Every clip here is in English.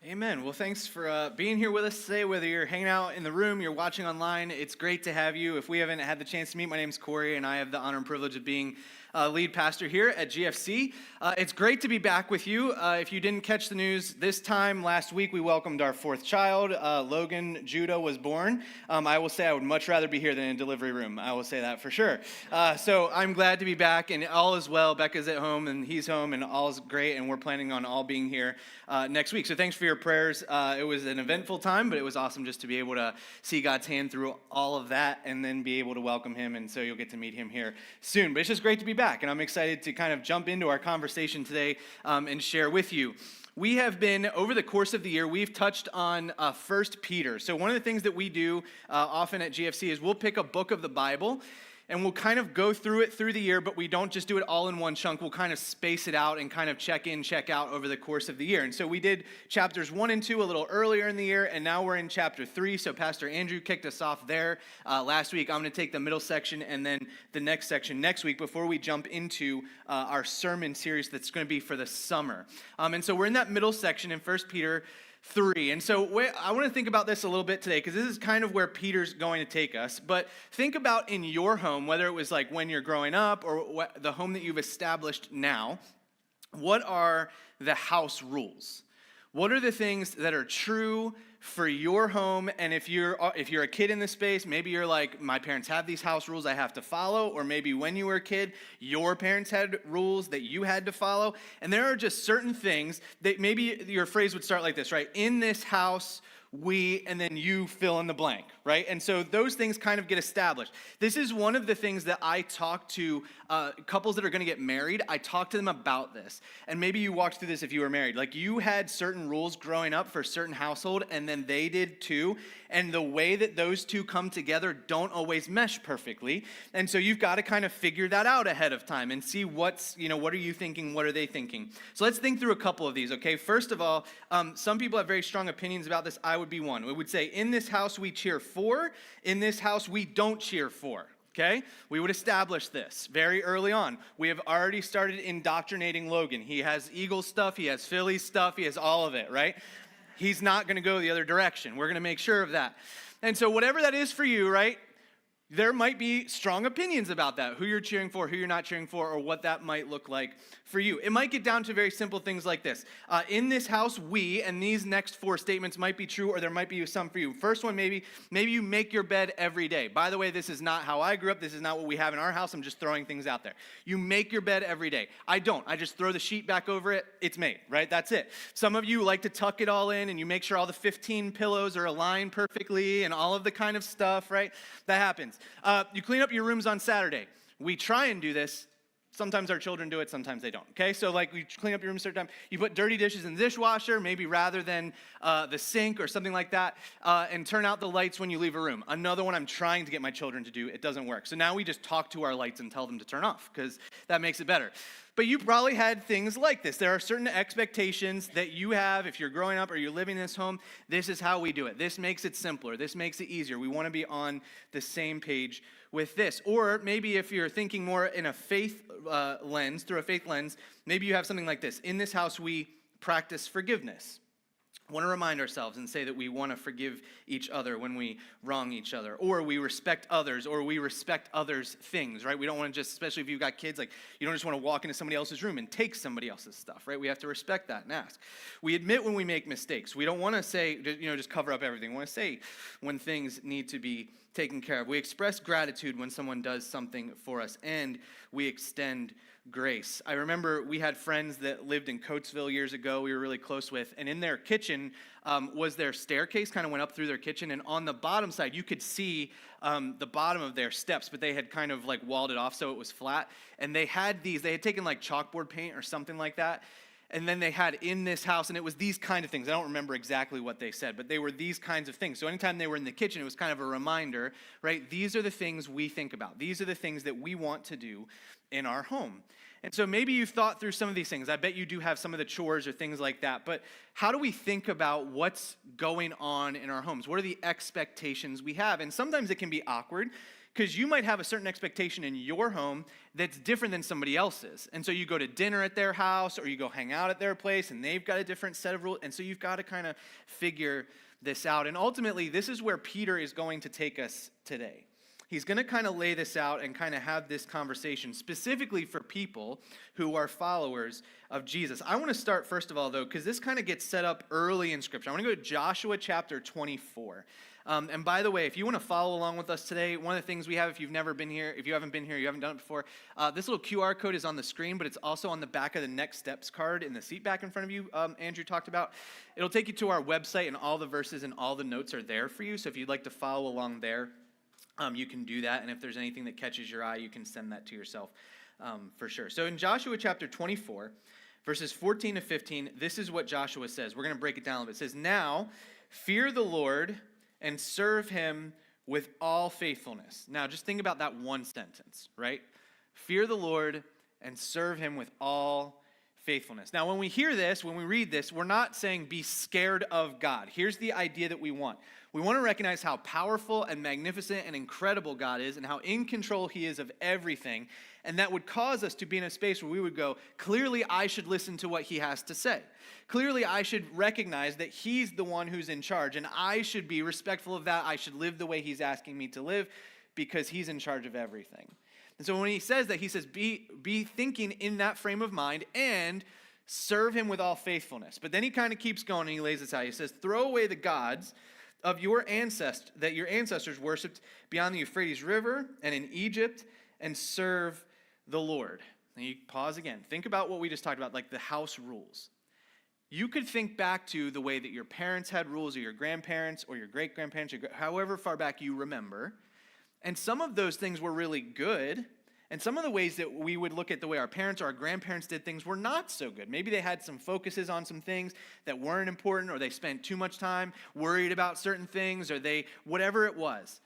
Amen. Well, thanks for being here with us today, whether you're hanging out in the room, you're watching online. It's great to have you. If we haven't had the chance to meet, my name's Corey, and I have the honor and privilege of being lead pastor here at GFC. It's great to be back with you. If you didn't catch the news, this time last week we welcomed our fourth child. Logan Judah was born. I will say I would much rather be here than in a delivery room. I will say that for sure. So I'm glad to be back, and all is well. Becca's at home, and he's home, and all is great, and we're planning on all being here next week. So thanks for your prayers. It was an eventful time, but it was awesome just to be able to see God's hand through all of that and then be able to welcome him, and so you'll get to meet him here soon. But it's just great to be back, and I'm excited to kind of jump into our conversation today and share with you. We have been, over the course of the year, we've touched on 1 Peter. So one of the things that we do often at GFC is we'll pick a book of the Bible, and we'll kind of go through it through the year, but we don't just do it all in one chunk. We'll kind of space it out and kind of check in, check out over the course of the year. And so we did chapters 1 and 2 a little earlier in the year, and now we're in chapter 3. So Pastor Andrew kicked us off there last week. I'm going to take the middle section and then the next section next week before we jump into our sermon series that's going to be for the summer. And so we're in that middle section in 1 Peter 3. And so I want to think about this a little bit today because this is kind of where Peter's going to take us. But think about in your home, whether it was like when you're growing up or the home that you've established now, what are the house rules? What are the things that are true for your home? And if you're a kid in this space, maybe you're like, my parents have these house rules I have to follow. Or maybe when you were a kid, your parents had rules that you had to follow. And there are just certain things that maybe your phrase would start like this, right? In this house, we, and then you fill in the blank, right? And so those things kind of get established. This is one of the things that I talk to couples that are going to get married. I talk to them about this. And maybe you walked through this if you were married. Like you had certain rules growing up for a certain household, and then they did too. And the way that those two come together don't always mesh perfectly. And so you've got to kind of figure that out ahead of time and see what are you thinking? What are they thinking? So let's think through a couple of these, okay? First of all, some people have very strong opinions about this. I would be one. We would say, in this house we cheer for, in this house we don't cheer for. Okay? We would establish this very early on. We have already started indoctrinating Logan. He has Eagles stuff, he has Phillies stuff, he has all of it, right? He's not going to go the other direction. We're going to make sure of that. And so whatever that is for you, right? There might be strong opinions about that, who you're cheering for, who you're not cheering for, or what that might look like for you. It might get down to very simple things like this. In this house, we, and these next 4 statements might be true, or there might be some for you. First one, maybe you make your bed every day. By the way, this is not how I grew up. This is not what we have in our house. I'm just throwing things out there. You make your bed every day. I don't. I just throw the sheet back over it. It's made, right? That's it. Some of you like to tuck it all in, and you make sure all the 15 pillows are aligned perfectly and all of the kind of stuff, right? That happens. You clean up your rooms on Saturday. We try and do this. Sometimes our children do it, sometimes they don't, okay? So like you clean up your room a certain time. You put dirty dishes in the dishwasher, maybe rather than the sink or something like that, and turn out the lights when you leave a room. Another one I'm trying to get my children to do. It doesn't work. So now we just talk to our lights and tell them to turn off because that makes it better. But you probably had things like this. There are certain expectations that you have if you're growing up or you're living in this home. This is how we do it. This makes it simpler. This makes it easier. We want to be on the same page with this. Or maybe if you're thinking more in a faith lens, through a faith lens, maybe you have something like this. In this house, we practice forgiveness. I want to remind ourselves and say that we want to forgive each other when we wrong each other, or we respect others, or we respect others' things, right? We don't want to just, especially if you've got kids, like you don't just want to walk into somebody else's room and take somebody else's stuff, right? We have to respect that and ask. We admit when we make mistakes. We don't want to say, just cover up everything. We want to say when things need to be taken care of. We express gratitude when someone does something for us, and we extend grace. I remember we had friends that lived in Coatesville years ago we were really close with, and in their kitchen was their staircase, kind of went up through their kitchen, and on the bottom side you could see the bottom of their steps, but they had kind of like walled it off so it was flat, and they had taken like chalkboard paint or something like that, and then they had in this house, and it was these kind of things. I don't remember exactly what they said, but they were these kinds of things. So anytime they were in the kitchen, it was kind of a reminder, right? These are the things we think about. These are the things that we want to do in our home. And so maybe you've thought through some of these things. I bet you do have some of the chores or things like that. But how do we think about what's going on in our homes? What are the expectations we have? And sometimes it can be awkward Because you might have a certain expectation in your home that's different than somebody else's. And so you go to dinner at their house or you go hang out at their place and they've got a different set of rules. And so you've got to kind of figure this out. And ultimately, this is where Peter is going to take us today. He's going to kind of lay this out and kind of have this conversation specifically for people who are followers of Jesus. I want to start, first of all, though, because this kind of gets set up early in Scripture. I want to go to Joshua chapter 24. And by the way, if you want to follow along with us today, one of the things we have, if you've never been here, if you haven't been here, you haven't done it before, this little QR code is on the screen, but it's also on the back of the Next Steps card in the seat back in front of you, Andrew talked about. It'll take you to our website, and all the verses and all the notes are there for you. So if you'd like to follow along there, you can do that, and if there's anything that catches your eye, you can send that to yourself for sure. So in Joshua chapter 24, verses 14 to 15, this is what Joshua says. We're going to break it down a little bit. It says, "Now fear the Lord and serve him with all faithfulness." Now just think about that one sentence, right? Fear the Lord and serve him with all faithfulness. Now when we hear this, when we read this, we're not saying be scared of God. Here's the idea that we want. We want to recognize how powerful and magnificent and incredible God is and how in control he is of everything. And that would cause us to be in a space where we would go, clearly I should listen to what he has to say. Clearly I should recognize that he's the one who's in charge and I should be respectful of that. I should live the way he's asking me to live because he's in charge of everything. And so when he says that, he says be thinking in that frame of mind and serve him with all faithfulness. But then he kind of keeps going and he lays this out. He says, throw away the gods of your ancestors worshipped beyond the Euphrates River and in Egypt, and serve the Lord. And you pause again. Think about what we just talked about, like the house rules. You could think back to the way that your parents had rules, or your grandparents, or your great-grandparents, or however far back you remember. And some of those things were really good. And some of the ways that we would look at the way our parents or our grandparents did things were not so good. Maybe they had some focuses on some things that weren't important, or they spent too much time worried about certain things, or whatever it was.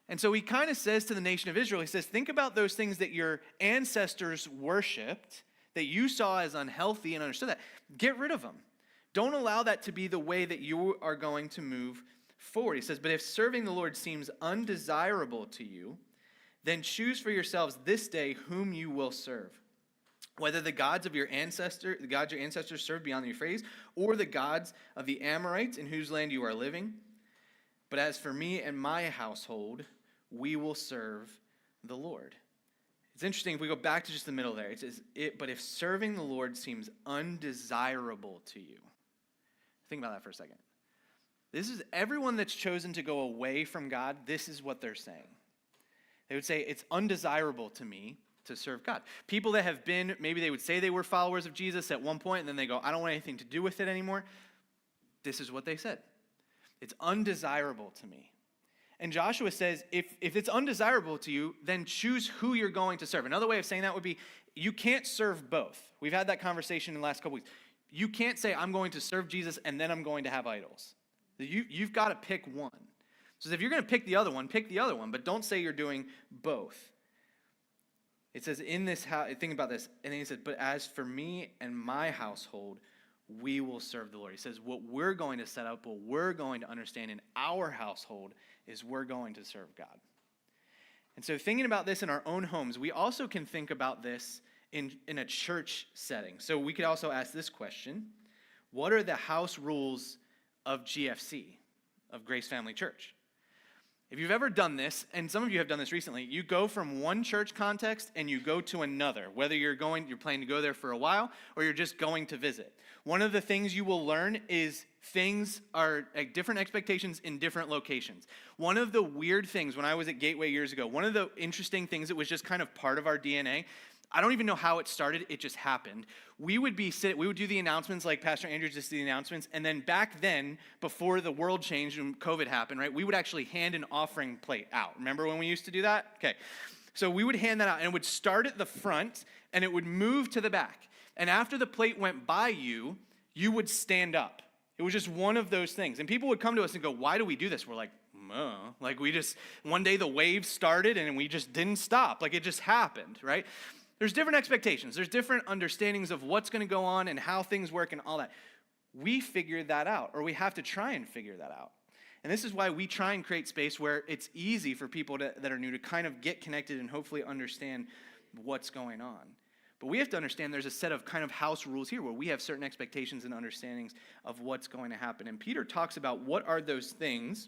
And so he kind of says to the nation of Israel, he says, think about those things that your ancestors worshipped, that you saw as unhealthy and understood that. Get rid of them. Don't allow that to be the way that you are going to move forward. He says, but if serving the Lord seems undesirable to you, then choose for yourselves this day whom you will serve, whether the gods your ancestors served beyond the Euphrates, or the gods of the Amorites in whose land you are living. But as for me and my household, we will serve the Lord. It's interesting, if we go back to just the middle there, it says, but if serving the Lord seems undesirable to you. Think about that for a second. This is everyone that's chosen to go away from God, this is what they're saying. They would say, it's undesirable to me to serve God. People that have been, maybe they would say they were followers of Jesus at one point, and then they go, I don't want anything to do with it anymore. This is what they said. It's undesirable to me. And Joshua says, if it's undesirable to you, then choose who you're going to serve. Another way of saying that would be, you can't serve both. We've had that conversation in the last couple weeks. You can't say, I'm going to serve Jesus, and then I'm going to have idols. You've got to pick one. So if you're going to pick the other one, but don't say you're doing both. It says in this house, think about this, and then he said, but as for me and my household, we will serve the Lord. He says what we're going to set up, what we're going to understand in our household is we're going to serve God. And so thinking about this in our own homes, we also can think about this in a church setting. So we could also ask this question: what are the house rules of GFC, of Grace Family Church? If you've ever done this, and some of you have done this recently, you go from one church context and you go to another, whether you're planning to go there for a while or you're just going to visit. One of the things you will learn is things are like different expectations in different locations. One of the weird things when I was at Gateway years ago, one of the interesting things that was just kind of part of our DNA, I don't even know how it started, it just happened. We would do the announcements like Pastor Andrew just did the announcements, and then back then, before the world changed and COVID happened, right, we would actually hand an offering plate out. Remember when we used to do that? Okay. So we would hand that out, and it would start at the front, and it would move to the back. And after the plate went by you, you would stand up. It was just one of those things. And people would come to us and go, why do we do this? We're like, like one day the wave started, and we just didn't stop. Like it just happened, right? There's different expectations. There's different understandings of what's going to go on and how things work and all that. We figure that out, or we have to try and figure that out. And this is why we try and create space where it's easy for people that are new to kind of get connected and hopefully understand what's going on. But we have to understand there's a set of kind of house rules here where we have certain expectations and understandings of what's going to happen. And Peter talks about what are those things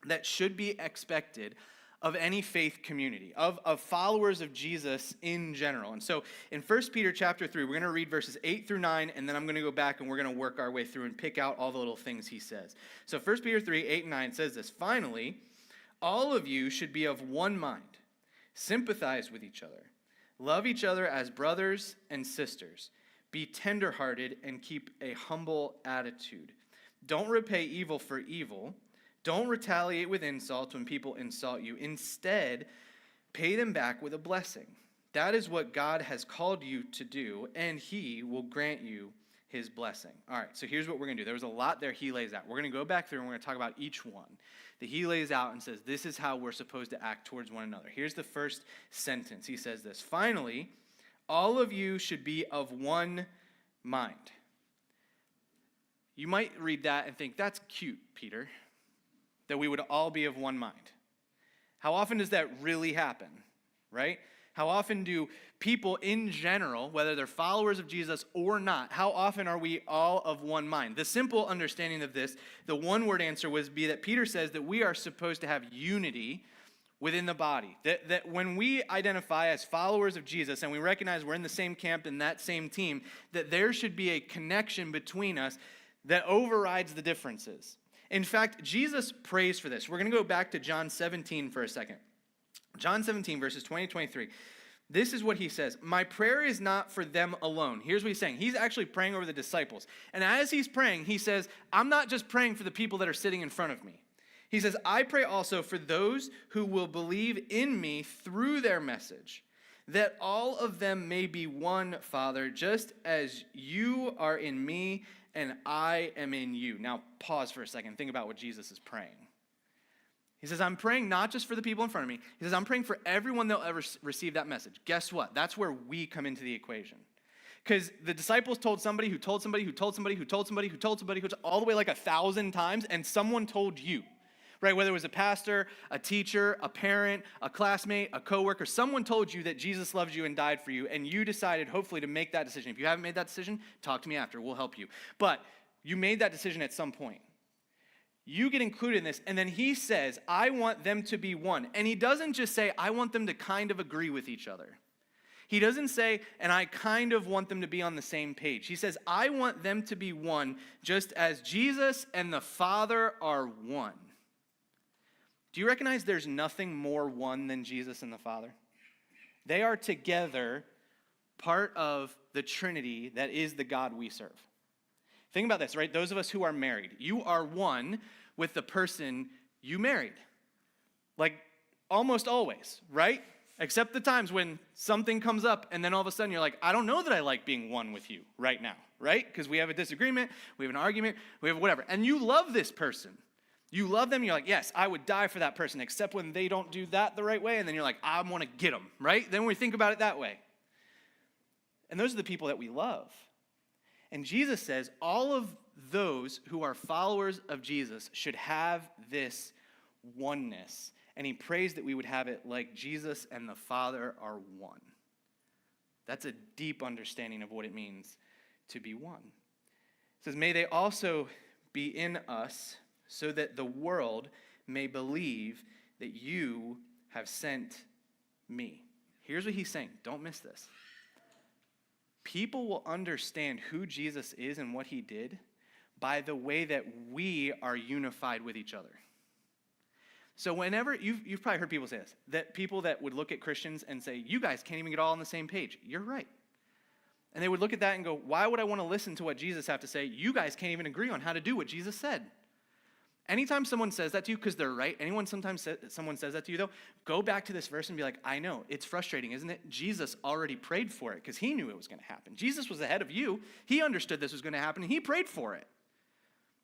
that should be expected of any faith community, of followers of Jesus in general. And so in 1 Peter chapter 3, we're going to read verses 8 through 9, and then I'm going to go back and we're going to work our way through and pick out all the little things he says. So 1 Peter 3, 8 and 9 says this, "Finally, all of you should be of one mind, sympathize with each other, love each other as brothers and sisters, be tenderhearted and keep a humble attitude. Don't repay evil for evil. Don't retaliate with insults when people insult you. Instead, pay them back with a blessing. That is what God has called you to do, and he will grant you his blessing." All right, so here's what we're going to do. There was a lot there he lays out. We're going to go back through and we're going to talk about each one that he lays out and says, this is how we're supposed to act towards one another. Here's the first sentence. He says this, "Finally, all of you should be of one mind." You might read that and think, that's cute, Peter, that we would all be of one mind. How often does that really happen, right? How often do people in general, whether they're followers of Jesus or not, how often are we all of one mind? The simple understanding of this, the one-word answer would be that Peter says that we are supposed to have unity within the body. That when we identify as followers of Jesus and we recognize we're in the same camp and that same team, that there should be a connection between us that overrides the differences. In fact, Jesus prays for this. We're going to go back to John 17 for a second. John 17, verses 20 to 23. This is what he says. "My prayer is not for them alone." Here's what he's saying. He's actually praying over the disciples. And as he's praying, he says, I'm not just praying for the people that are sitting in front of me. He says, "I pray also for those who will believe in me through their message, that all of them may be one, Father, just as you are in me and I am in you." Now, pause for a second. Think about what Jesus is praying. He says, I'm praying not just for the people in front of me. He says, I'm praying for everyone that'll ever receive that message. Guess what? That's where we come into the equation. Because the disciples told somebody who told somebody who told somebody who told somebody who told somebody, all the way like 1,000 times, and someone told you, right? Whether it was a pastor, a teacher, a parent, a classmate, a coworker, someone told you that Jesus loves you and died for you, and you decided hopefully to make that decision. If you haven't made that decision, talk to me after. We'll help you. But you made that decision at some point. You get included in this, and then he says, I want them to be one. And he doesn't just say, I want them to kind of agree with each other. He doesn't say, and I kind of want them to be on the same page. He says, I want them to be one, just as Jesus and the Father are one. Do you recognize there's nothing more one than Jesus and the Father? They are together part of the Trinity that is the God we serve. Think about this, right? Those of us who are married, you are one with the person you married. Like almost always, right? Except the times when something comes up and then all of a sudden you're like, I don't know that I like being one with you right now, right? Because we have a disagreement, we have an argument, we have whatever. And you love this person. You love them, you're like, yes, I would die for that person, except when they don't do that the right way. And then you're like, I want to get them, right? Then we think about it that way. And those are the people that we love. And Jesus says all of those who are followers of Jesus should have this oneness. And he prays that we would have it like Jesus and the Father are one. That's a deep understanding of what it means to be one. It says, may they also be in us so that the world may believe that you have sent me. Here's what he's saying. Don't miss this. People will understand who Jesus is and what he did by the way that we are unified with each other. So whenever, you've probably heard people say this, that people that would look at Christians and say, you guys can't even get all on the same page. You're right. And they would look at that and go, why would I want to listen to what Jesus have to say? You guys can't even agree on how to do what Jesus said. Anytime someone says that to you, because they're right, someone says that to you, though, go back to this verse and be like, I know, it's frustrating, isn't it? Jesus already prayed for it because he knew it was going to happen. Jesus was ahead of you. He understood this was going to happen, and he prayed for it.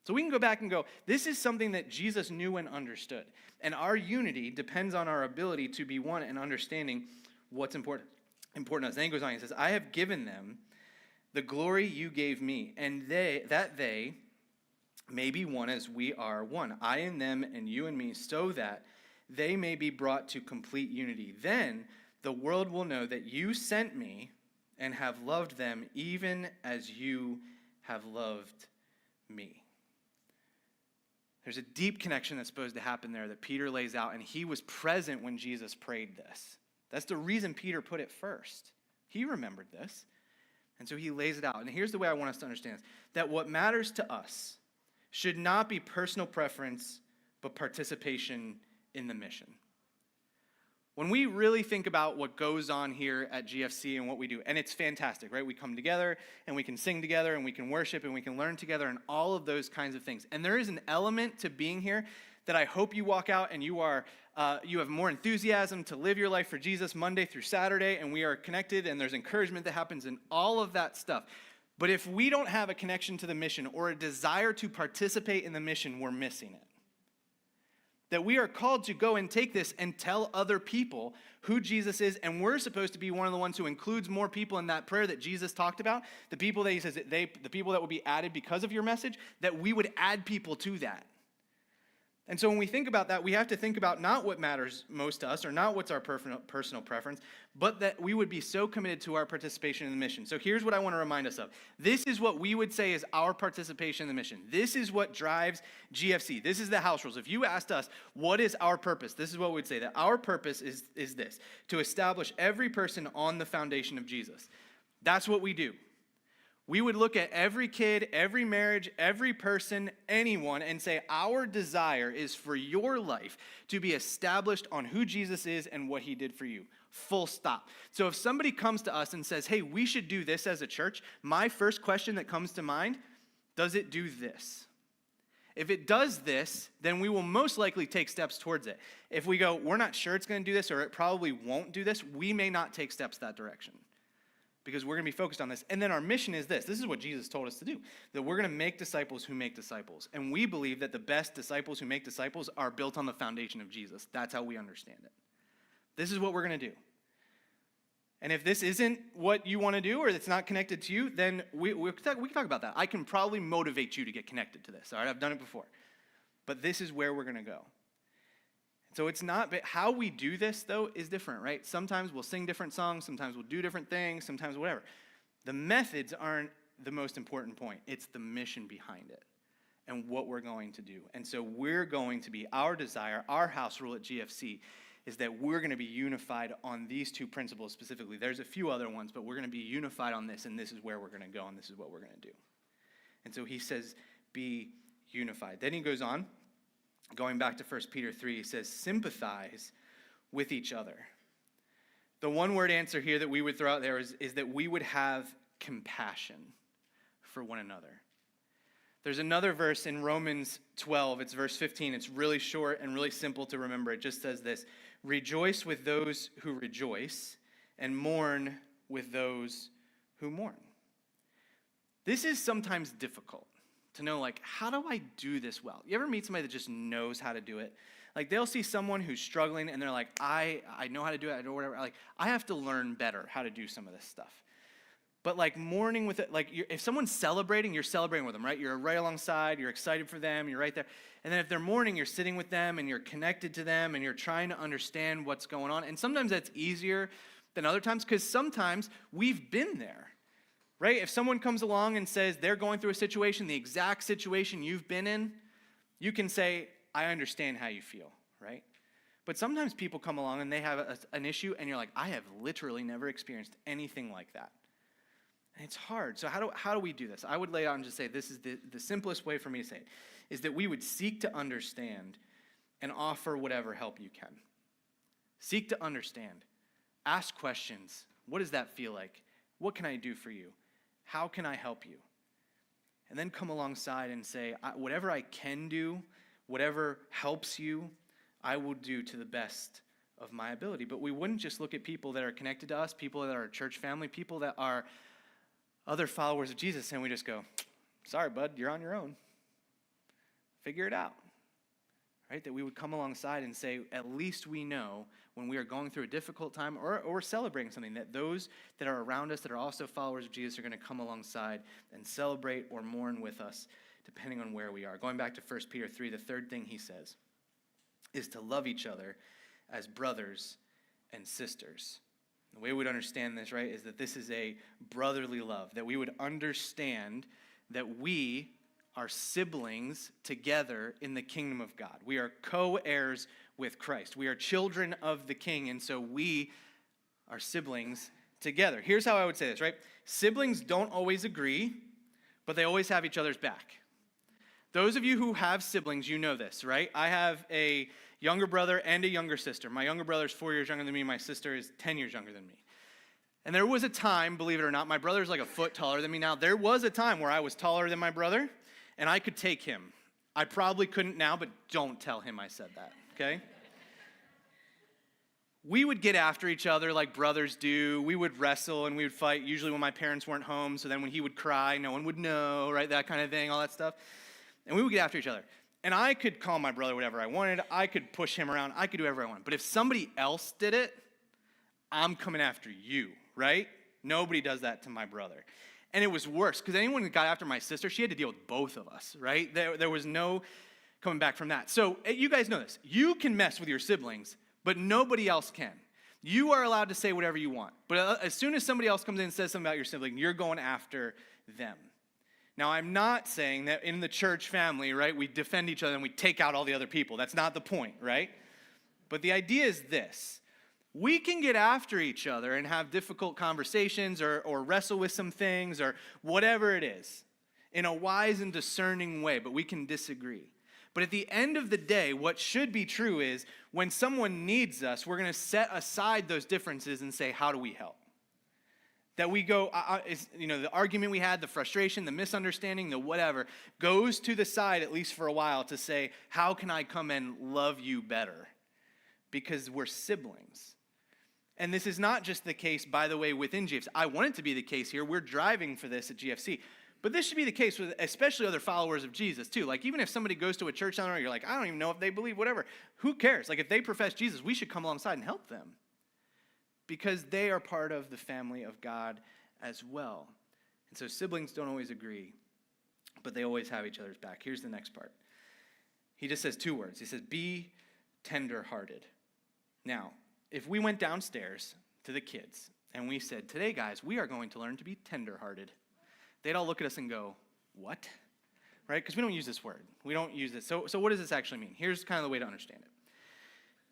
So we can go back and go, this is something that Jesus knew and understood. And our unity depends on our ability to be one and understanding what's important to us. Then he goes on, he says, I have given them the glory you gave me, and they may be one as we are one, I and them and you and me, so that they may be brought to complete unity. Then the world will know that you sent me and have loved them even as you have loved me. There's a deep connection that's supposed to happen there that Peter lays out, and he was present when Jesus prayed this. That's the reason Peter put it first. He remembered this, and so he lays it out. And here's the way I want us to understand this, that what matters to us should not be personal preference, but participation in the mission. When we really think about what goes on here at GFC and what we do, and it's fantastic, right? We come together and we can sing together and we can worship and we can learn together and all of those kinds of things. And there is an element to being here that I hope you walk out and you have more enthusiasm to live your life for Jesus Monday through Saturday, and we are connected and there's encouragement that happens and all of that stuff. But if we don't have a connection to the mission or a desire to participate in the mission, we're missing it. That we are called to go and take this and tell other people who Jesus is, and we're supposed to be one of the ones who includes more people in that prayer that Jesus talked about, the people that he says, the people that will be added because of your message, that we would add people to that. And so when we think about that, we have to think about not what matters most to us or not what's our personal preference, but that we would be so committed to our participation in the mission. So here's what I want to remind us of. This is what we would say is our participation in the mission. This is what drives GFC. This is the house rules. If you asked us, what is our purpose? This is what we'd say, that our purpose is this, to establish every person on the foundation of Jesus. That's what we do. We would look at every kid, every marriage, every person, anyone, and say, our desire is for your life to be established on who Jesus is and what he did for you. Full stop. So if somebody comes to us and says, hey, we should do this as a church, my first question that comes to mind, does it do this? If it does this, then we will most likely take steps towards it. If we go, we're not sure it's going to do this, or it probably won't do this, we may not take steps that direction, because we're going to be focused on this. And then our mission is this. This is what Jesus told us to do, that we're going to make disciples who make disciples. And we believe that the best disciples who make disciples are built on the foundation of Jesus. That's how we understand it. This is what we're going to do. And if this isn't what you want to do, or it's not connected to you, then we can talk about that. I can probably motivate you to get connected to this. All right, I've done it before. But this is where we're going to go. So it's not, but how we do this, though, is different, right? Sometimes we'll sing different songs, sometimes we'll do different things, sometimes whatever. The methods aren't the most important point. It's the mission behind it and what we're going to do. And so we're going to be, our desire, our house rule at GFC is that we're going to be unified on these two principles specifically. There's a few other ones, but we're going to be unified on this, and this is where we're going to go, and this is what we're going to do. And so he says, be unified. Then he goes on. Going back to 1 Peter 3, he says, sympathize with each other. The one-word answer here that we would throw out there is that we would have compassion for one another. There's another verse in Romans 12. It's verse 15. It's really short and really simple to remember. It just says this, rejoice with those who rejoice and mourn with those who mourn. This is sometimes difficult. To know, like, how do I do this well? You ever meet somebody that just knows how to do it? Like, they'll see someone who's struggling, and they're like, I know how to do it, I know whatever. Like, I have to learn better how to do some of this stuff. But, like, mourning with it, like, if someone's celebrating, you're celebrating with them, right? You're right alongside, you're excited for them, you're right there. And then if they're mourning, you're sitting with them, and you're connected to them, and you're trying to understand what's going on. And sometimes that's easier than other times, because sometimes we've been there. Right? If someone comes along and says they're going through a situation, the exact situation you've been in, you can say, I understand how you feel, right? But sometimes people come along and they have an issue, and you're like, I have literally never experienced anything like that. And it's hard. So how do we do this? I would lay out and just say, this is the simplest way for me to say it, is that we would seek to understand and offer whatever help you can. Seek to understand. Ask questions. What does that feel like? What can I do for you? How can I help you? And then come alongside and say, whatever I can do, whatever helps you, I will do to the best of my ability. But we wouldn't just look at people that are connected to us, people that are a church family, people that are other followers of Jesus, and we just go, sorry, bud, you're on your own. Figure it out. Right? That we would come alongside and say, at least we know when we are going through a difficult time or celebrating something, that those that are around us that are also followers of Jesus are going to come alongside and celebrate or mourn with us depending on where we are. Going back to 1 Peter 3, the third thing he says is to love each other as brothers and sisters. The way we would understand this, right, is that this is a brotherly love, that we would understand that we are siblings together in the kingdom of God. We are co-heirs with Christ. We are children of the King, and so we are siblings together. Here's how I would say this, right? Siblings don't always agree, but they always have each other's back. Those of you who have siblings, you know this, right? I have a younger brother and a younger sister. My younger brother is 4 years younger than me. My sister is 10 years younger than me. And there was a time, believe it or not, my brother's like a foot taller than me now. There was a time where I was taller than my brother, and I could take him. I probably couldn't now, but don't tell him I said that, okay? We would get after each other like brothers do. We would wrestle and we would fight, usually when my parents weren't home. So then when he would cry, no one would know, right? That kind of thing, all that stuff. And we would get after each other. And I could call my brother whatever I wanted. I could push him around. I could do whatever I wanted. But if somebody else did it, I'm coming after you, right? Nobody does that to my brother. And it was worse, because anyone that got after my sister, she had to deal with both of us, right? There was no coming back from that. So you guys know this. You can mess with your siblings, but nobody else can. You are allowed to say whatever you want. But as soon as somebody else comes in and says something about your sibling, you're going after them. Now, I'm not saying that in the church family, right, we defend each other and we take out all the other people. That's not the point, right? But the idea is this. We can get after each other and have difficult conversations or wrestle with some things or whatever it is in a wise and discerning way, but we can disagree. But at the end of the day, what should be true is when someone needs us, we're going to set aside those differences and say, how do we help? That we go, the argument we had, the frustration, the misunderstanding, the whatever, goes to the side, at least for a while, to say, how can I come and love you better? Because we're siblings. And this is not just the case, by the way, within GFC. I want it to be the case here. We're driving for this at GFC. But this should be the case with especially other followers of Jesus, too. Like, even if somebody goes to a church down the road, you're like, I don't even know if they believe, whatever. Who cares? Like, if they profess Jesus, we should come alongside and help them. Because they are part of the family of God as well. And so siblings don't always agree, but they always have each other's back. Here's the next part. He just says two words. He says, be tender-hearted. Now, if we went downstairs to the kids and we said, today, guys, we are going to learn to be tender-hearted, they'd all look at us and go, what? Right? Because we don't use this word. We don't use it. So what does this actually mean? Here's kind of the way to understand it.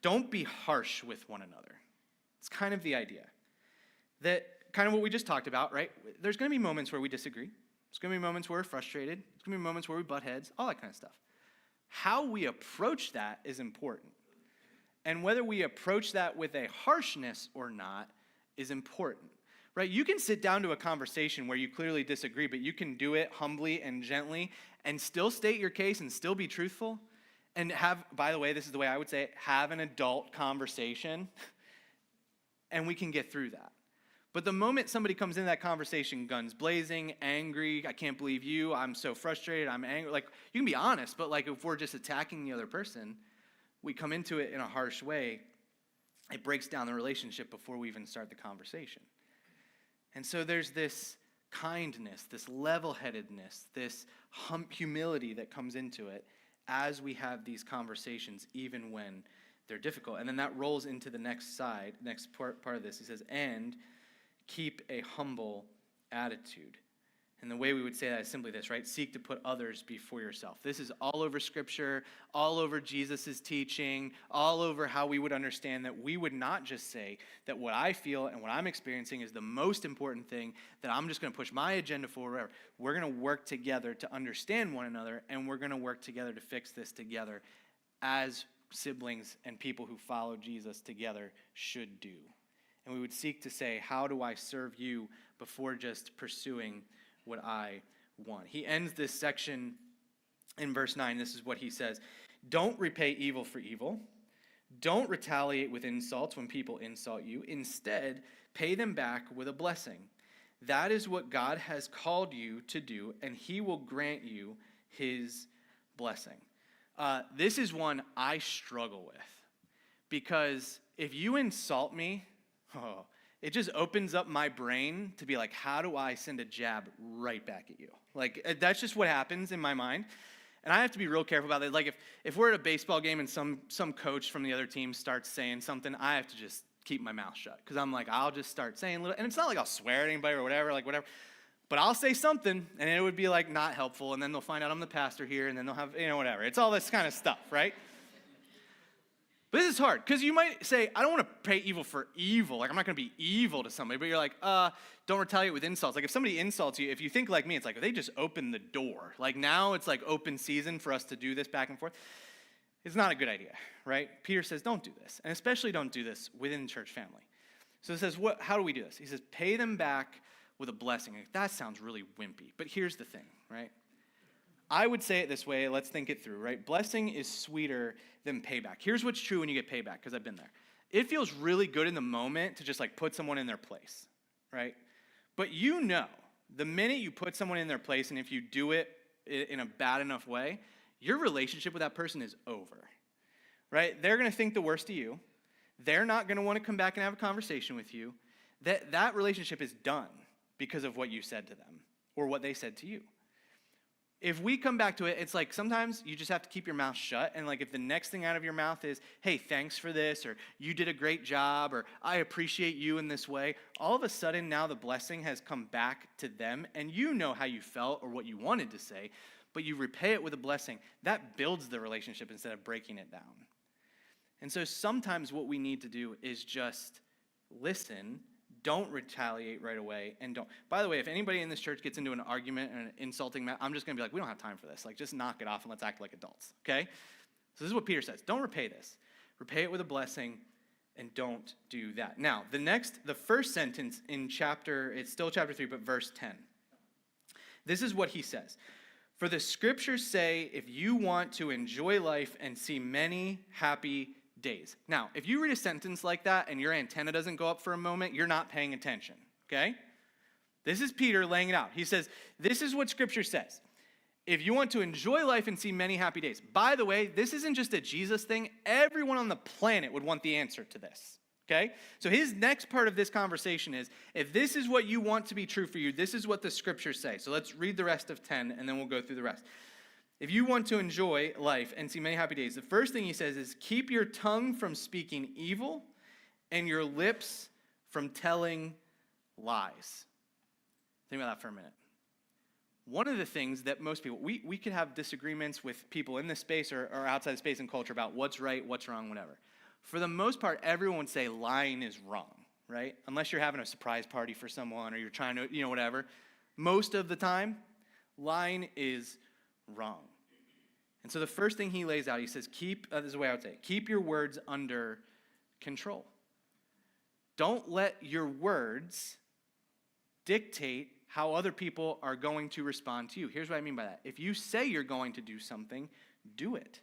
Don't be harsh with one another. It's kind of the idea. That kind of what we just talked about, right? There's going to be moments where we disagree. There's going to be moments where we're frustrated. There's going to be moments where we butt heads, all that kind of stuff. How we approach that is important. And whether we approach that with a harshness or not is important, right? You can sit down to a conversation where you clearly disagree, but you can do it humbly and gently and still state your case and still be truthful and have, by the way, this is the way I would say it, have an adult conversation. And we can get through that. But the moment somebody comes into that conversation, guns blazing, angry, I can't believe you, I'm so frustrated, I'm angry. Like, you can be honest, but like if we're just attacking the other person, we come into it in a harsh way, it breaks down the relationship before we even start the conversation. And so there's this kindness, this level-headedness, this humility that comes into it as we have these conversations, even when they're difficult. And then that rolls into the next part of this. He says, and keep a humble attitude. And the way we would say that is simply this, right? Seek to put others before yourself. This is all over Scripture, all over Jesus' teaching, all over how we would understand that we would not just say that what I feel and what I'm experiencing is the most important thing, that I'm just going to push my agenda forward. We're going to work together to understand one another, and we're going to work together to fix this together as siblings and people who follow Jesus together should do. And we would seek to say, how do I serve you before just pursuing what I want? He ends this section in verse 9. This is what he says. Don't repay evil for evil. Don't retaliate with insults when people insult you. Instead, pay them back with a blessing. That is what God has called you to do, and he will grant you his blessing. This is one I struggle with, because if you insult me, it just opens up my brain to be like, how do I send a jab right back at you? Like, that's just what happens in my mind. And I have to be real careful about it. Like, if we're at a baseball game and some coach from the other team starts saying something, I have to just keep my mouth shut. Because I'm like, I'll just start saying little, and it's not like I'll swear at anybody or whatever, like whatever. But I'll say something, and it would be like not helpful, and then they'll find out I'm the pastor here, and then they'll have, whatever. It's all this kind of stuff, right? But this is hard, because you might say, I don't want to pay evil for evil. Like, I'm not going to be evil to somebody. But you're like, don't retaliate with insults. Like, if somebody insults you, if you think like me, it's like, they just opened the door. Like, now it's like open season for us to do this back and forth. It's not a good idea, right? Peter says, don't do this. And especially don't do this within the church family. So it says, how do we do this? He says, pay them back with a blessing. Like, that sounds really wimpy. But here's the thing, right? I would say it this way. Let's think it through, right? Blessing is sweeter than payback. Here's what's true when you get payback, because I've been there. It feels really good in the moment to just like put someone in their place, right? But the minute you put someone in their place, and if you do it in a bad enough way, your relationship with that person is over, right? They're going to think the worst of you. They're not going to want to come back and have a conversation with you. That relationship is done because of what you said to them or what they said to you. If we come back to it, it's like sometimes you just have to keep your mouth shut. And like if the next thing out of your mouth is, hey, thanks for this, or you did a great job, or I appreciate you in this way, all of a sudden now the blessing has come back to them, and you know how you felt or what you wanted to say, but you repay it with a blessing. That builds the relationship instead of breaking it down. And so sometimes what we need to do is just listen. Don't retaliate right away, and don't. By the way, if anybody in this church gets into an argument and an insulting, I'm just going to be like, we don't have time for this. Like, just knock it off and let's act like adults, okay? So this is what Peter says. Don't repay this. Repay it with a blessing, and don't do that. Now, the first sentence in it's still chapter 3, but verse 10. This is what he says. For the scriptures say, if you want to enjoy life and see many happy days. Now, if you read a sentence like that and your antenna doesn't go up for a moment, you're not paying attention, okay? This is Peter laying it out. He says, this is what Scripture says. If you want to enjoy life and see many happy days. By the way, this isn't just a Jesus thing. Everyone on the planet would want the answer to this, okay? So his next part of this conversation is, if this is what you want to be true for you, this is what the Scriptures say. So let's read the rest of 10, and then we'll go through the rest. If you want to enjoy life and see many happy days, the first thing he says is keep your tongue from speaking evil and your lips from telling lies. Think about that for a minute. One of the things that most people, we could have disagreements with people in this space or outside the space and culture about what's right, what's wrong, whatever. For the most part, everyone would say lying is wrong, right? Unless you're having a surprise party for someone or you're trying to, whatever. Most of the time, lying is wrong. And so the first thing he lays out, he says, this is the way I would say it, keep your words under control. Don't let your words dictate how other people are going to respond to you. Here's what I mean by that. If you say you're going to do something, do it.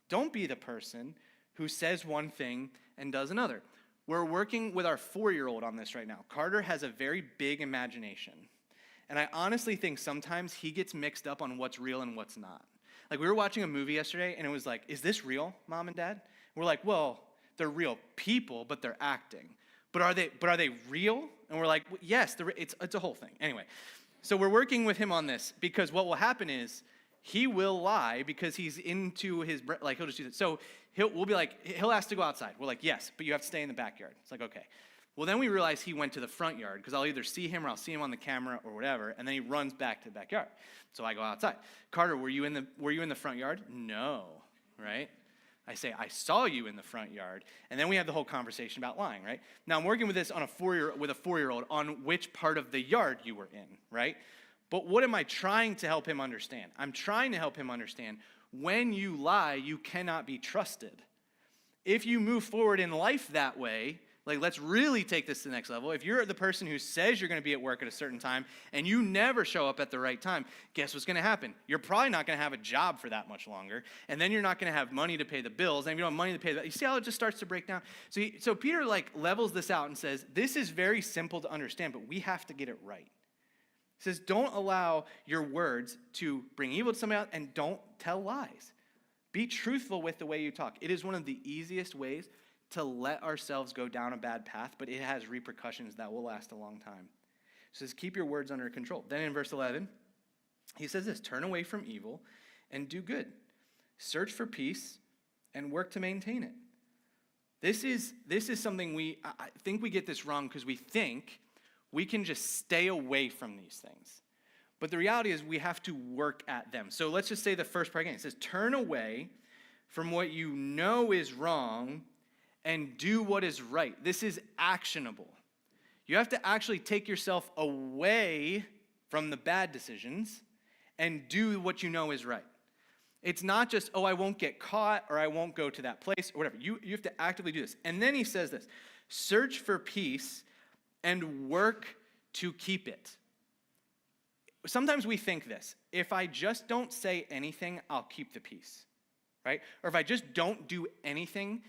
Don't be the person who says one thing and does another. We're working with our 4-year-old on this right now. Carter has a very big imagination. And I honestly think sometimes he gets mixed up on what's real and what's not. Like, we were watching a movie yesterday, and it was like, is this real, Mom and Dad? We're like, well, they're real people, but they're acting. But are they real? And we're like, well, yes, it's a whole thing. Anyway, so we're working with him on this, because what will happen is he will lie because he's into his, like, he'll just do that. So we'll be like, he'll ask to go outside. We're like, yes, but you have to stay in the backyard. It's like, okay. Well, then we realize he went to the front yard, because I'll either see him or I'll see him on the camera or whatever, and then he runs back to the backyard. So I go outside. Carter, were you in the front yard? No, right? I say, I saw you in the front yard, and then we have the whole conversation about lying, right? Now I'm working with this on with a 4-year-old on which part of the yard you were in, right? But what am I trying to help him understand? I'm trying to help him understand when you lie, you cannot be trusted. If you move forward in life that way, like, let's really take this to the next level. If you're the person who says you're going to be at work at a certain time and you never show up at the right time, guess what's going to happen? You're probably not going to have a job for that much longer, and then you're not going to have money to pay the bills, and if you don't have money to pay the, you see how it just starts to break down? So Peter, like, levels this out and says, this is very simple to understand, but we have to get it right. He says, don't allow your words to bring evil to somebody else, and don't tell lies. Be truthful with the way you talk. It is one of the easiest ways to let ourselves go down a bad path, but it has repercussions that will last a long time. It says, keep your words under control. Then in verse 11, he says this, turn away from evil and do good. Search for peace and work to maintain it. This is something I think we get this wrong because we think we can just stay away from these things. But the reality is we have to work at them. So let's just say the first part again. It says, turn away from what you know is wrong and do what is right. This is actionable. You have to actually take yourself away from the bad decisions and do what you know is right. It's not just, I won't get caught or I won't go to that place or whatever. You have to actively do this. And then he says this, search for peace and work to keep it. Sometimes we think this, if I just don't say anything, I'll keep the peace, right? Or if I just don't do anything,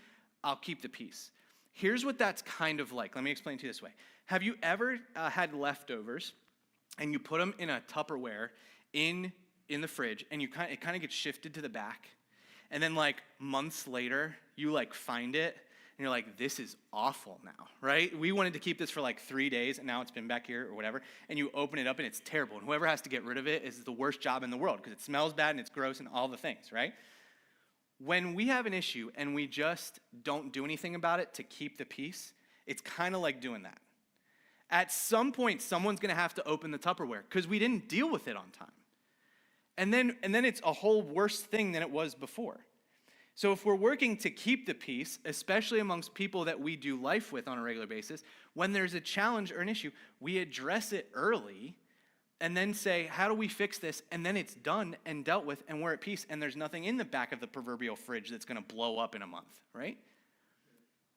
I'll keep the peace. Here's what that's kind of like. Let me explain to you this way. Have you ever had leftovers and you put them in a Tupperware in the fridge and it kind of gets shifted to the back, and then like months later you like find it and you're like, this is awful now, right? We wanted to keep this for like 3 days and now it's been back here or whatever, and you open it up and it's terrible, and whoever has to get rid of it is the worst job in the world because it smells bad and it's gross and all the things, right? When we have an issue and we just don't do anything about it to keep the peace, it's kind of like doing that. At some point, someone's going to have to open the Tupperware because we didn't deal with it on time. And then it's a whole worse thing than it was before. So if we're working to keep the peace, especially amongst people that we do life with on a regular basis, when there's a challenge or an issue, we address it early and then say, how do we fix this? And then it's done and dealt with and we're at peace and there's nothing in the back of the proverbial fridge that's going to blow up in a month, right?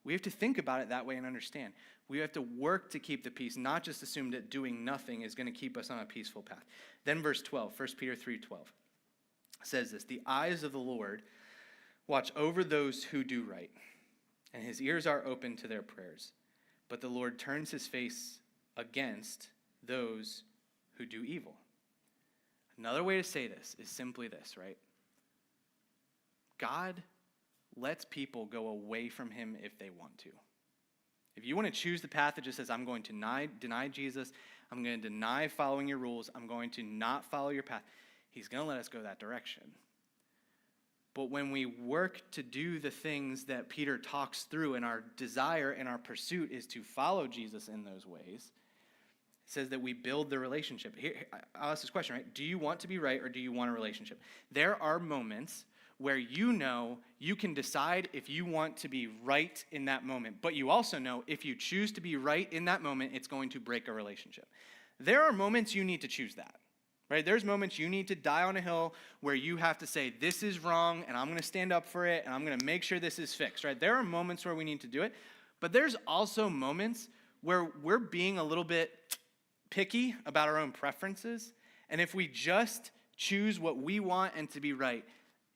We have to think about it that way and understand. We have to work to keep the peace, not just assume that doing nothing is going to keep us on a peaceful path. Then verse 12, 1 Peter 3:12 says this, the eyes of the Lord watch over those who do right, and his ears are open to their prayers. But the Lord turns his face against those who do evil. Another way to say this is simply this, right? God lets people go away from him if they want to. If you want to choose the path that just says, I'm going to deny Jesus, I'm going to deny following your rules, I'm going to not follow your path, he's going to let us go that direction. But when we work to do the things that Peter talks through, and our desire and our pursuit is to follow Jesus in those ways, it says that we build the relationship. Here, I'll ask this question, right? Do you want to be right or do you want a relationship? There are moments where you know you can decide if you want to be right in that moment, but you also know if you choose to be right in that moment, it's going to break a relationship. There are moments you need to choose that, right? There's moments you need to die on a hill where you have to say, this is wrong, and I'm going to stand up for it, and I'm going to make sure this is fixed, right? There are moments where we need to do it, but there's also moments where we're being a little bit picky about our own preferences, and if we just choose what we want and to be right,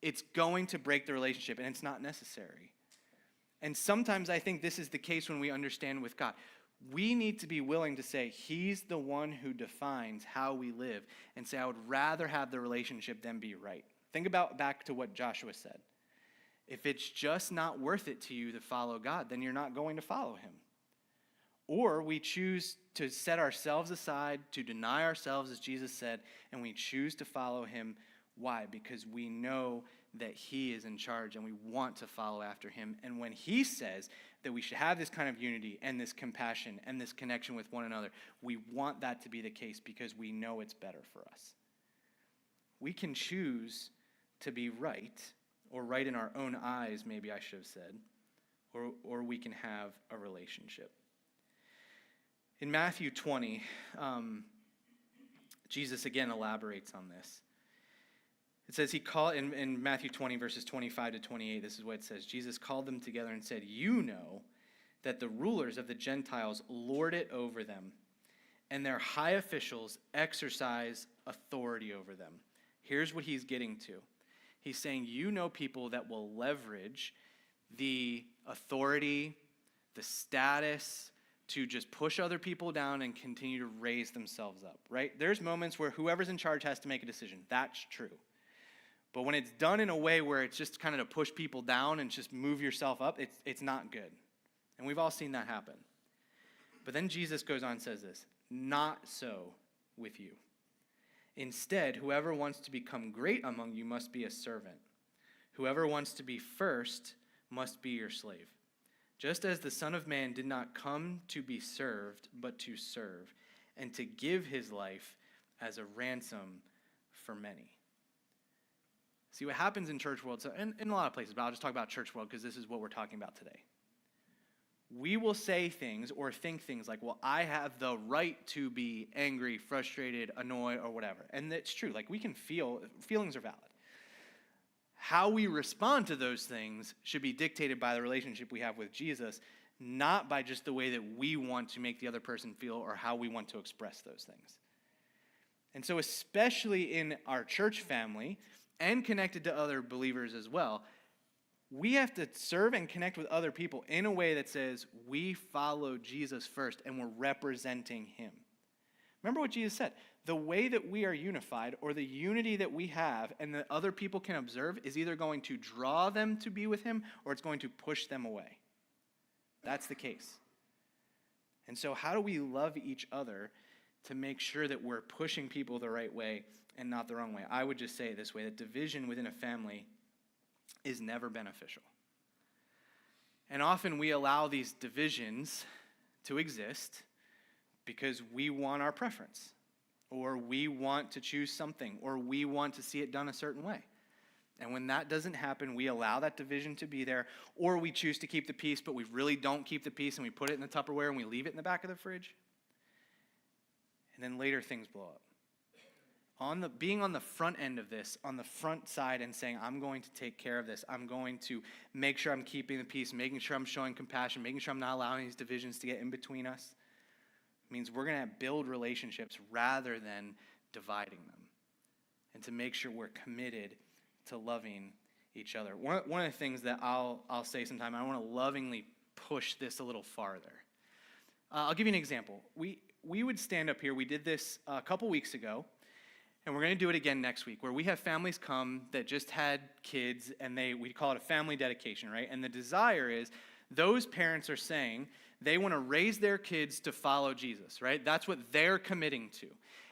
it's going to break the relationship, and it's not necessary. And sometimes I think this is the case when we understand with God. We need to be willing to say, he's the one who defines how we live, and say, I would rather have the relationship than be right. Think about back to what Joshua said. If it's just not worth it to you to follow God, then you're not going to follow him. Or we choose to set ourselves aside, to deny ourselves, as Jesus said, and we choose to follow him. Why? Because we know that he is in charge and we want to follow after him. And when he says that we should have this kind of unity and this compassion and this connection with one another, we want that to be the case because we know it's better for us. We can choose to be right, or right in our own eyes, maybe I should have said, or we can have a relationship. In Matthew 20, Jesus again elaborates on this. It says in Matthew 20, verses 25 to 28, this is what it says. Jesus called them together and said, you know that the rulers of the Gentiles lord it over them, and their high officials exercise authority over them. Here's what he's getting to. He's saying, you know people that will leverage the authority, the status, to just push other people down and continue to raise themselves up, right? There's moments where whoever's in charge has to make a decision. That's true. But when it's done in a way where it's just kind of to push people down and just move yourself up, it's not good. And we've all seen that happen. But then Jesus goes on and says this, not so with you. Instead, whoever wants to become great among you must be a servant. Whoever wants to be first must be your slave. Just as the Son of Man did not come to be served, but to serve, and to give his life as a ransom for many. See, what happens in church world, and in a lot of places, but I'll just talk about church world because this is what we're talking about today. We will say things or think things like, well, I have the right to be angry, frustrated, annoyed, or whatever. And it's true. Like, we can feelings are valid. How we respond to those things should be dictated by the relationship we have with Jesus, not by just the way that we want to make the other person feel or how we want to express those things. And so especially in our church family and connected to other believers as well, we have to serve and connect with other people in a way that says we follow Jesus first and we're representing him. Remember what Jesus said. The way that we are unified, or the unity that we have and that other people can observe, is either going to draw them to be with him or it's going to push them away. That's the case. And so how do we love each other to make sure that we're pushing people the right way and not the wrong way? I would just say it this way, that division within a family is never beneficial. And often we allow these divisions to exist because we want our preference, or we want to choose something, or we want to see it done a certain way. And when that doesn't happen, we allow that division to be there, or we choose to keep the peace, but we really don't keep the peace, and we put it in the Tupperware and we leave it in the back of the fridge. And then later things blow up. Being on the front end of this, on the front side, and saying, I'm going to take care of this. I'm going to make sure I'm keeping the peace, making sure I'm showing compassion, making sure I'm not allowing these divisions to get in between us, means we're going to build relationships rather than dividing them, and to make sure we're committed to loving each other. One of the things that I'll say sometime, I want to lovingly push this a little farther. I'll give you an example. We would stand up here. We did this a couple weeks ago, and we're going to do it again next week, where we have families come that just had kids, and we call it a family dedication, right? And the desire is those parents are saying they want to raise their kids to follow Jesus, right? That's what they're committing to.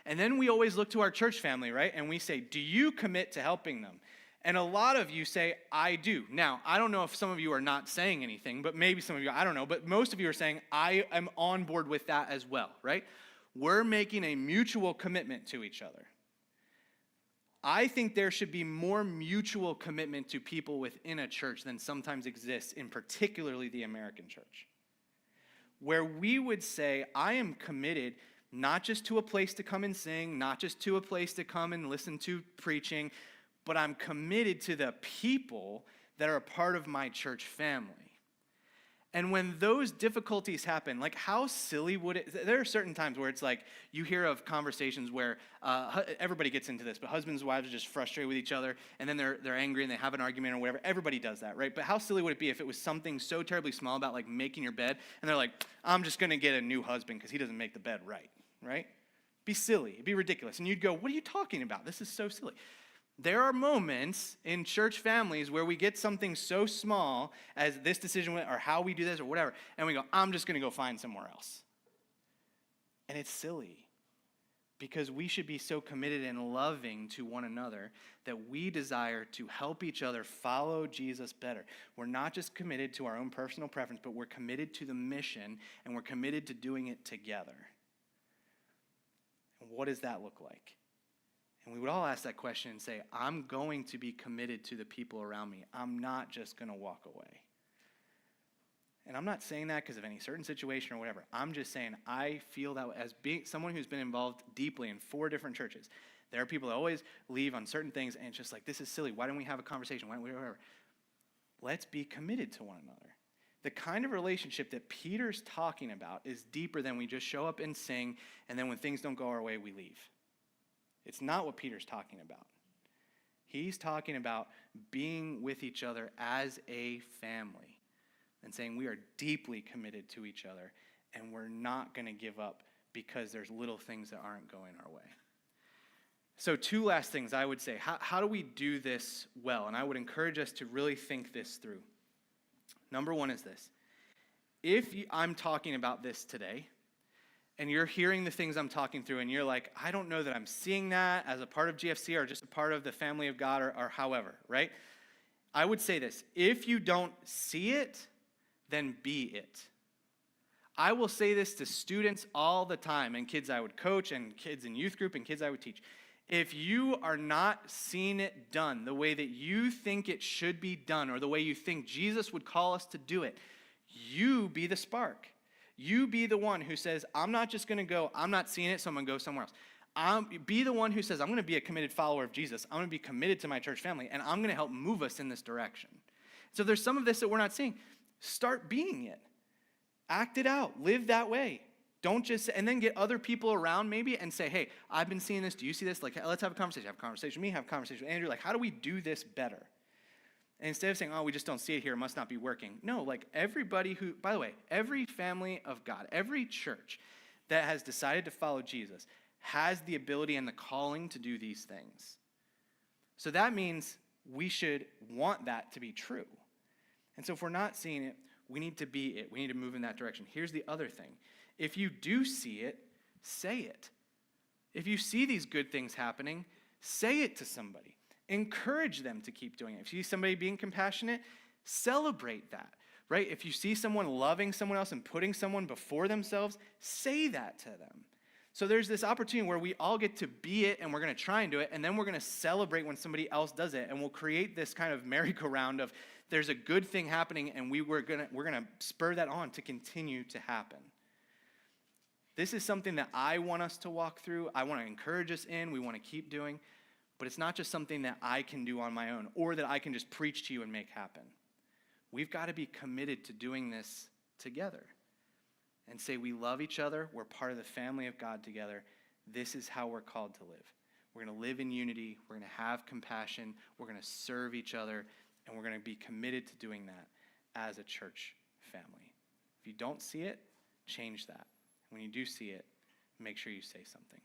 And then we always look to our church family, right? And we say, do you commit to helping them? And a lot of you say, I do. Now, I don't know if some of you are not saying anything, but maybe some of you, I don't know, but most of you are saying, I am on board with that as well, right? We're making a mutual commitment to each other. I think there should be more mutual commitment to people within a church than sometimes exists in particularly the American church, where we would say, I am committed not just to a place to come and sing, not just to a place to come and listen to preaching, but I'm committed to the people that are a part of my church family. And when those difficulties happen, like how silly would it, there are certain times where it's like you hear of conversations where everybody gets into this, but husbands and wives are just frustrated with each other, and then they're angry and they have an argument or whatever. Everybody does that, right? But how silly would it be if it was something so terribly small about like making your bed, and they're like, I'm just going to get a new husband because he doesn't make the bed right? Be silly. It'd be ridiculous. And you'd go, what are you talking about? This is so silly. There are moments in church families where we get something so small as this decision or how we do this or whatever, and we go, I'm just going to go find somewhere else. And it's silly because we should be so committed and loving to one another that we desire to help each other follow Jesus better. We're not just committed to our own personal preference, but we're committed to the mission, and we're committed to doing it together. And what does that look like? And we would all ask that question and say, I'm going to be committed to the people around me. I'm not just going to walk away. And I'm not saying that because of any certain situation or whatever. I'm just saying I feel that as being someone who's been involved deeply in 4 different churches. There are people that always leave on certain things, and it's just like, this is silly. Why don't we have a conversation? Why don't we whatever? Let's be committed to one another. The kind of relationship that Peter's talking about is deeper than we just show up and sing, and then when things don't go our way, we leave. It's not what Peter's talking about. He's talking about being with each other as a family and saying we are deeply committed to each other, and we're not going to give up because there's little things that aren't going our way. So 2 last things I would say. How do we do this well? And I would encourage us to really think this through. Number 1 is this. If I'm talking about this today, and you're hearing the things I'm talking through, and you're like, I don't know that I'm seeing that as a part of GFC or just a part of the family of God or however, right? I would say this. If you don't see it, then be it. I will say this to students all the time, and kids I would coach, and kids in youth group, and kids I would teach. If you are not seeing it done the way that you think it should be done, or the way you think Jesus would call us to do it, you be the spark. You be the one who says, I'm not just going to go, I'm not seeing it, so I'm going to go somewhere else. Be the one who says, I'm going to be a committed follower of Jesus. I'm going to be committed to my church family, and I'm going to help move us in this direction. So there's some of this that we're not seeing. Start being it. Act it out. Live that way. Don't just, and then get other people around maybe and say, hey, I've been seeing this. Do you see this? Like, let's have a conversation. Have a conversation with me. Have a conversation with Andrew. Like, how do we do this better? And instead of saying, oh, we just don't see it here, it must not be working. No, like everybody who, by the way, every family of God, every church that has decided to follow Jesus has the ability and the calling to do these things. So that means we should want that to be true. And so if we're not seeing it, we need to be it. We need to move in that direction. Here's the other thing. If you do see it, say it. If you see these good things happening, say it to somebody. Encourage them to keep doing it. If you see somebody being compassionate, celebrate that, right? If you see someone loving someone else and putting someone before themselves, say that to them. So there's this opportunity where we all get to be it, and we're going to try and do it, and then we're going to celebrate when somebody else does it, and we'll create this kind of merry-go-round of there's a good thing happening, and we're going to spur that on to continue to happen. This is something that I want us to walk through. I want to encourage us in. We want to keep doing. But it's not just something that I can do on my own or that I can just preach to you and make happen. We've got to be committed to doing this together and say we love each other. We're part of the family of God together. This is how we're called to live. We're going to live in unity. We're going to have compassion. We're going to serve each other. And we're going to be committed to doing that as a church family. If you don't see it, change that. When you do see it, make sure you say something.